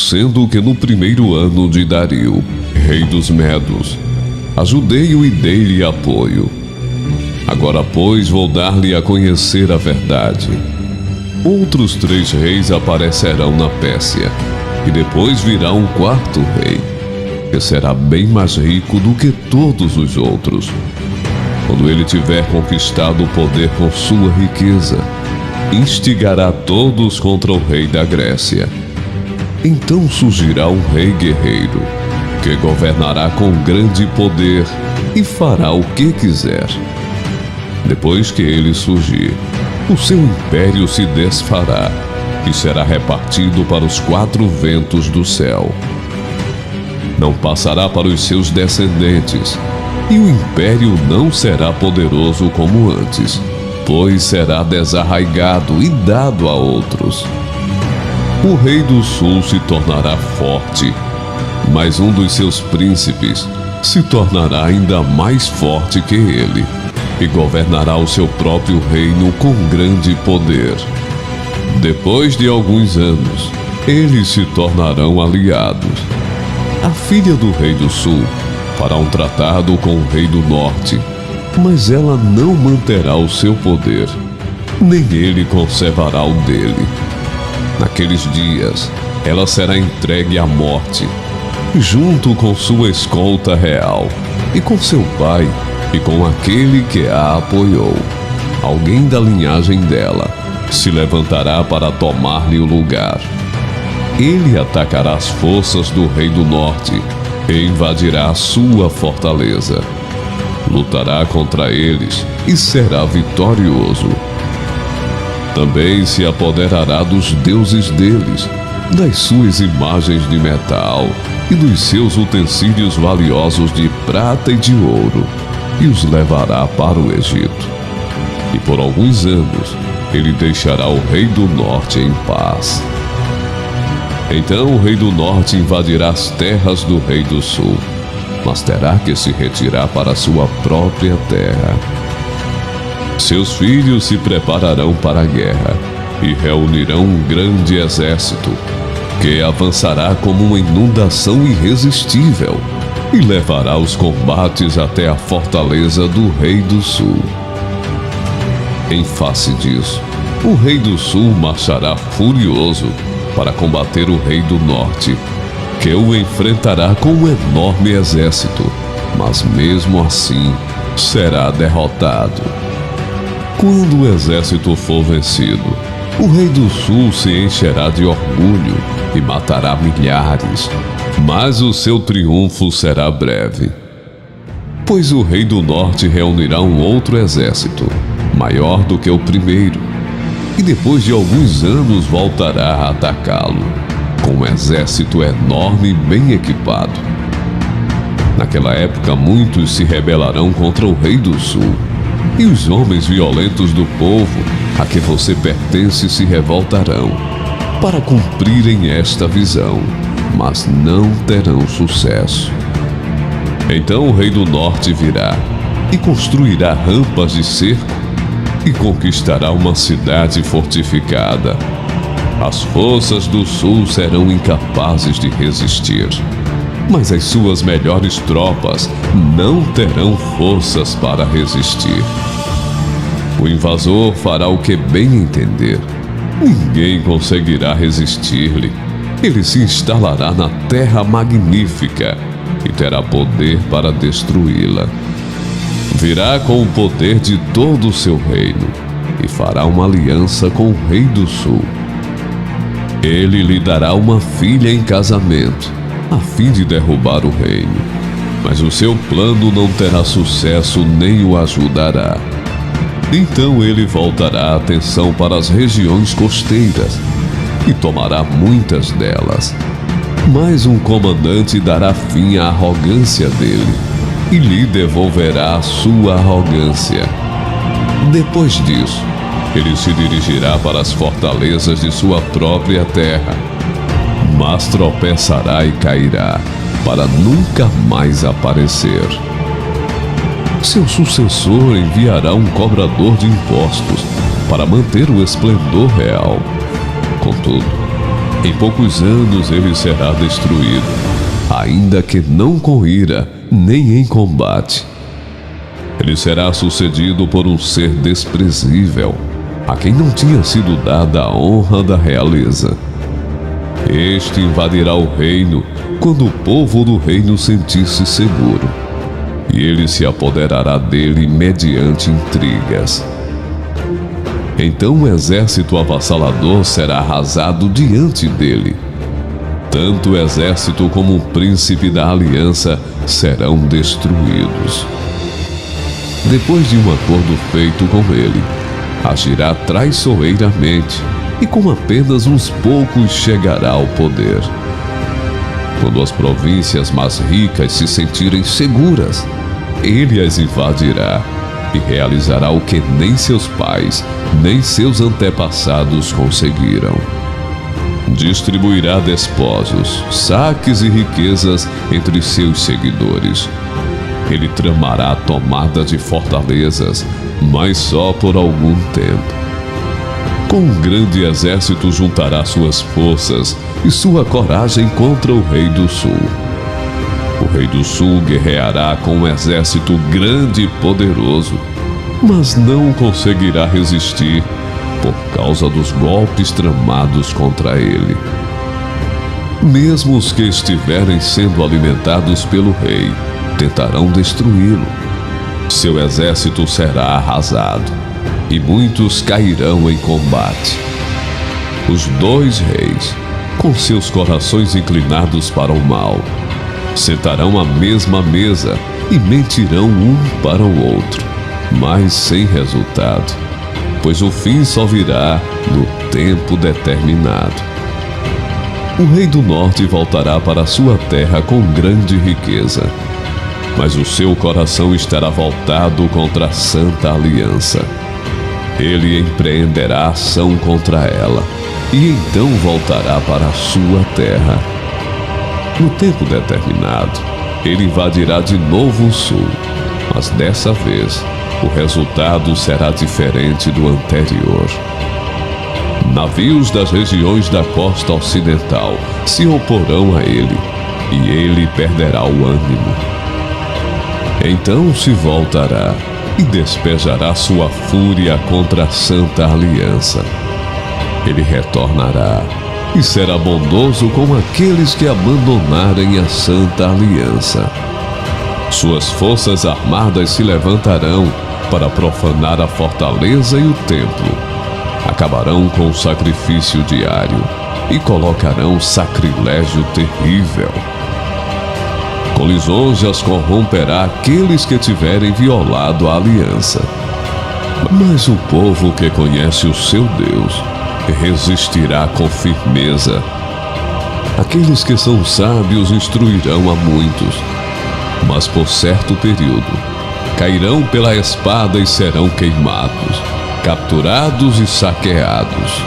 sendo que no primeiro ano de Dario, rei dos Medos, ajudei-o e dei-lhe apoio. Agora, pois, vou dar-lhe a conhecer a verdade. Outros 3 reis aparecerão na Pérsia, e depois virá um 4º rei, que será bem mais rico do que todos os outros. Quando ele tiver conquistado o poder com sua riqueza, instigará todos contra o rei da Grécia. Então surgirá um rei guerreiro, que governará com grande poder e fará o que quiser. Depois que ele surgir, o seu império se desfará e será repartido para os 4 ventos do céu. Não passará para os seus descendentes, e o império não será poderoso como antes, pois será desarraigado e dado a outros. O rei do sul se tornará forte, mas um dos seus príncipes se tornará ainda mais forte que ele, e governará o seu próprio reino com grande poder. Depois de alguns anos, eles se tornarão aliados. A filha do rei do sul fará um tratado com o rei do norte, mas ela não manterá o seu poder, nem ele conservará o dele. Naqueles dias, ela será entregue à morte, junto com sua escolta real, e com seu pai, e com aquele que a apoiou. Alguém da linhagem dela se levantará para tomar-lhe o lugar. Ele atacará as forças do rei do norte e invadirá a sua fortaleza. Lutará contra eles e será vitorioso. Também se apoderará dos deuses deles, das suas imagens de metal e dos seus utensílios valiosos de prata e de ouro, e os levará para o Egito. E por alguns anos ele deixará o rei do norte em paz. Então o rei do norte invadirá as terras do rei do sul, mas terá que se retirar para sua própria terra. Seus filhos se prepararão para a guerra e reunirão um grande exército, que avançará como uma inundação irresistível e levará os combates até a fortaleza do rei do sul. Em face disso, o rei do sul marchará furioso para combater o rei do norte, que o enfrentará com um enorme exército, mas mesmo assim será derrotado. Quando o exército for vencido, o rei do sul se encherá de orgulho e matará milhares, mas o seu triunfo será breve. Pois o rei do norte reunirá um outro exército, maior do que o primeiro, e depois de alguns anos voltará a atacá-lo, com um exército enorme e bem equipado. Naquela época, muitos se rebelarão contra o rei do sul, e os homens violentos do povo a que você pertence se revoltarão, para cumprirem esta visão, mas não terão sucesso. Então o rei do norte virá e construirá rampas de cerco e conquistará uma cidade fortificada. As forças do sul serão incapazes de resistir, mas as suas melhores tropas não terão forças para resistir. O invasor fará o que bem entender. Ninguém conseguirá resistir-lhe. Ele se instalará na terra magnífica e terá poder para destruí-la. Virá com o poder de todo o seu reino e fará uma aliança com o rei do sul. Ele lhe dará uma filha em casamento, a fim de derrubar o reino. Mas o seu plano não terá sucesso nem o ajudará. Então ele voltará a atenção para as regiões costeiras e tomará muitas delas. Mas um comandante dará fim à arrogância dele e lhe devolverá a sua arrogância. Depois disso, ele se dirigirá para as fortalezas de sua própria terra, mas tropeçará e cairá, para nunca mais aparecer. Seu sucessor enviará um cobrador de impostos para manter o esplendor real. Contudo, Em poucos anos ele será destruído, ainda que não com ira, nem em combate. Ele será sucedido por um ser desprezível, a quem não tinha sido dada a honra da realeza. Este invadirá o reino quando o povo do reino sentir-se seguro, e ele se apoderará dele mediante intrigas. Então o exército avassalador será arrasado diante dele. Tanto o exército como o príncipe da aliança serão destruídos. Depois de um acordo feito com ele, agirá traiçoeiramente e com apenas uns poucos chegará ao poder. Quando as províncias mais ricas se sentirem seguras, ele as invadirá e realizará o que nem seus pais, nem seus antepassados conseguiram. Distribuirá despojos, saques e riquezas entre seus seguidores. Ele tramará a tomada de fortalezas, mas só por algum tempo. Com um grande exército juntará suas forças e sua coragem contra o rei do sul. O rei do sul guerreará com um exército grande e poderoso, mas não conseguirá resistir por causa dos golpes tramados contra ele. Mesmo os que estiverem sendo alimentados pelo rei tentarão destruí-lo. Seu exército será arrasado e muitos cairão em combate. Os dois reis, com seus corações inclinados para o mal, sentarão à mesma mesa e mentirão um para o outro, mas sem resultado, pois o fim só virá no tempo determinado. O rei do norte voltará para sua terra com grande riqueza, mas o seu coração estará voltado contra a Santa Aliança. Ele empreenderá ação contra ela, e então voltará para a sua terra. No tempo determinado, ele invadirá de novo o sul, mas dessa vez, o resultado será diferente do anterior. Navios das regiões da costa ocidental se oporão a ele, e ele perderá o ânimo. Então se voltará e despejará sua fúria contra a Santa Aliança. Ele retornará e será bondoso com aqueles que abandonarem a Santa Aliança. Suas forças armadas se levantarão para profanar a fortaleza e o templo. Acabarão com o sacrifício diário e colocarão sacrilégio terrível. Com lisonjas corromperá aqueles que tiverem violado a aliança. Mas o povo que conhece o seu Deus resistirá com firmeza. Aqueles que são sábios instruirão a muitos, mas por certo período cairão pela espada e serão queimados, capturados e saqueados.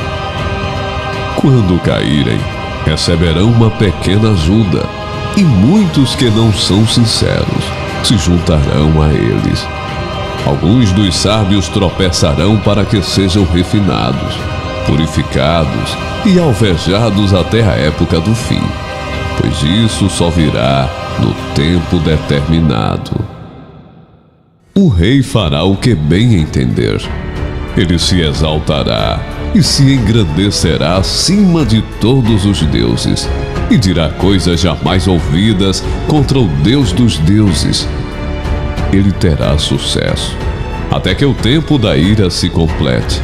Quando caírem, receberão uma pequena ajuda, e muitos que não são sinceros se juntarão a eles. Alguns dos sábios tropeçarão para que sejam refinados, purificados e alvejados até a época do fim, pois isso só virá no tempo determinado. O rei fará o que bem entender. Ele se exaltará e se engrandecerá acima de todos os deuses, e dirá coisas jamais ouvidas contra o Deus dos deuses. Ele terá sucesso, até que o tempo da ira se complete,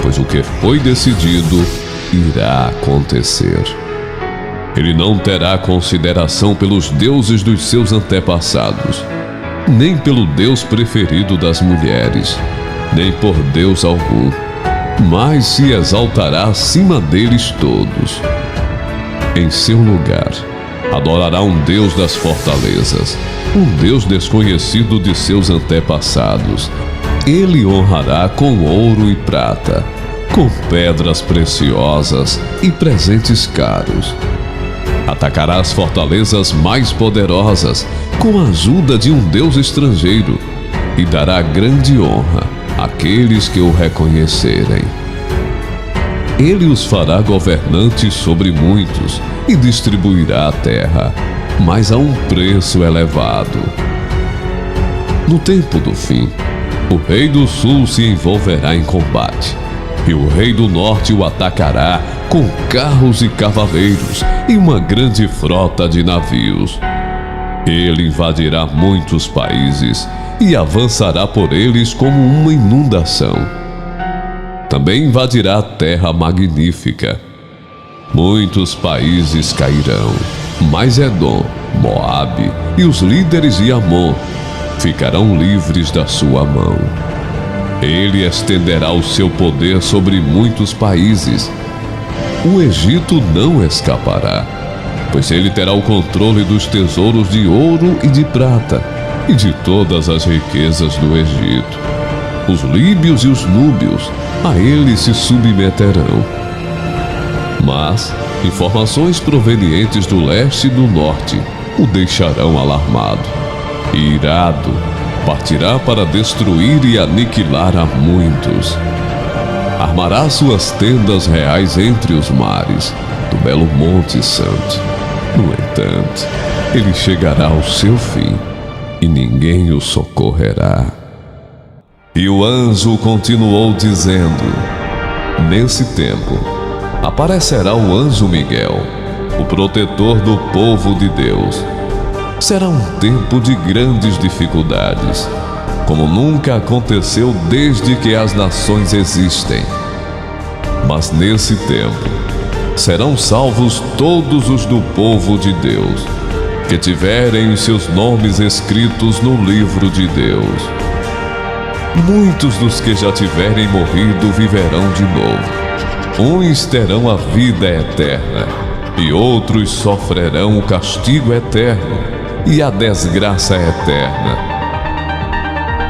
pois o que foi decidido irá acontecer. Ele não terá consideração pelos deuses dos seus antepassados, nem pelo Deus preferido das mulheres, nem por Deus algum, mas se exaltará acima deles todos. Em seu lugar, adorará um Deus das fortalezas, um Deus desconhecido de seus antepassados. Ele honrará com ouro e prata, com pedras preciosas e presentes caros. Atacará as fortalezas mais poderosas com a ajuda de um Deus estrangeiro e dará grande honra àqueles que o reconhecerem. Ele os fará governantes sobre muitos e distribuirá a terra, mas a um preço elevado. No tempo do fim, o rei do sul se envolverá em combate, e o rei do norte o atacará com carros e cavaleiros e uma grande frota de navios. Ele invadirá muitos países e avançará por eles como uma inundação. Também invadirá a terra magnífica. Muitos países cairão, mas Edom, Moabe e os líderes de Amon ficarão livres da sua mão. Ele estenderá o seu poder sobre muitos países. O Egito não escapará, pois ele terá o controle dos tesouros de ouro e de prata e de todas as riquezas do Egito. Os líbios e os núbios a ele se submeterão. Mas informações provenientes do leste e do norte o deixarão alarmado. E irado, partirá para destruir e aniquilar a muitos. Armará suas tendas reais entre os mares do belo Monte Santo. No entanto, ele chegará ao seu fim e ninguém o socorrerá. E o anjo continuou dizendo: nesse tempo aparecerá o anjo Miguel, o protetor do povo de Deus. Será um tempo de grandes dificuldades, como nunca aconteceu desde que as nações existem. Mas nesse tempo serão salvos todos os do povo de Deus, que tiverem os seus nomes escritos no livro de Deus. Muitos dos que já tiverem morrido viverão de novo. Uns terão a vida eterna, e outros sofrerão o castigo eterno e a desgraça eterna.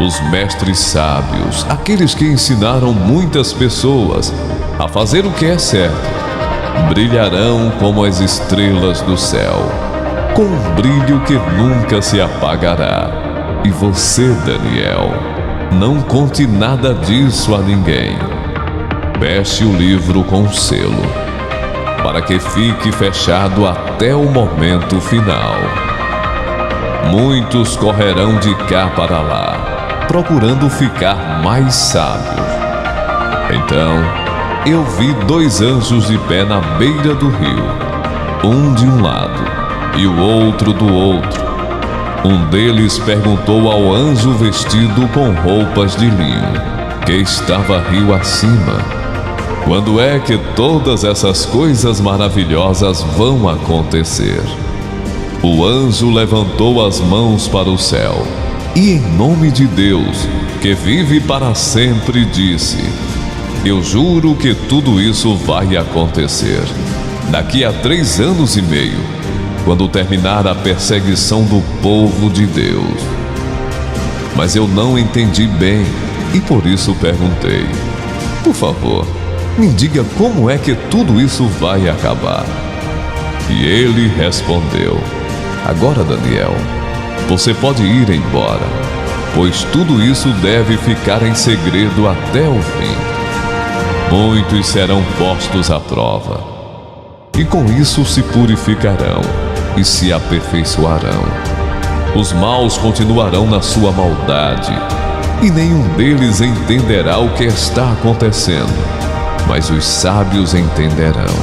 Os mestres sábios, aqueles que ensinaram muitas pessoas a fazer o que é certo, brilharão como as estrelas do céu, com um brilho que nunca se apagará. E você, Daniel, não conte nada disso a ninguém. Feche o livro com selo, para que fique fechado até o momento final. Muitos correrão de cá para lá, procurando ficar mais sábios. Então, eu vi 2 anjos de pé na beira do rio, um de um lado e o outro do outro. Um deles perguntou ao anjo vestido com roupas de linho, que estava rio acima: quando é que todas essas coisas maravilhosas vão acontecer? O anjo levantou as mãos para o céu e, em nome de Deus, que vive para sempre, disse: eu juro que tudo isso vai acontecer daqui a 3 anos e meio, quando terminar a perseguição do povo de Deus. Mas eu não entendi bem e por isso perguntei: por favor, me diga como é que tudo isso vai acabar. E ele respondeu: agora, Daniel, você pode ir embora, pois tudo isso deve ficar em segredo até o fim. Muitos serão postos à prova, e com isso se purificarão e se aperfeiçoarão. Os maus continuarão na sua maldade, e nenhum deles entenderá o que está acontecendo, mas os sábios entenderão.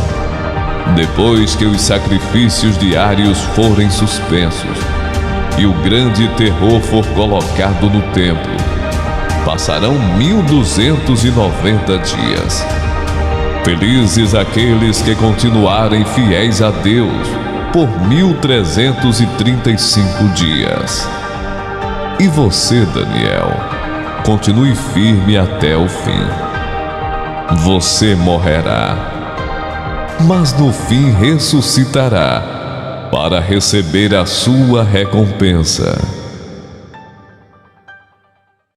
Depois que os sacrifícios diários forem suspensos e o grande terror for colocado no templo, passarão 1290 dias. Felizes aqueles que continuarem fiéis a Deus por 1335 dias. E você, Daniel, continue firme até o fim. Você morrerá, mas no fim ressuscitará para receber a sua recompensa.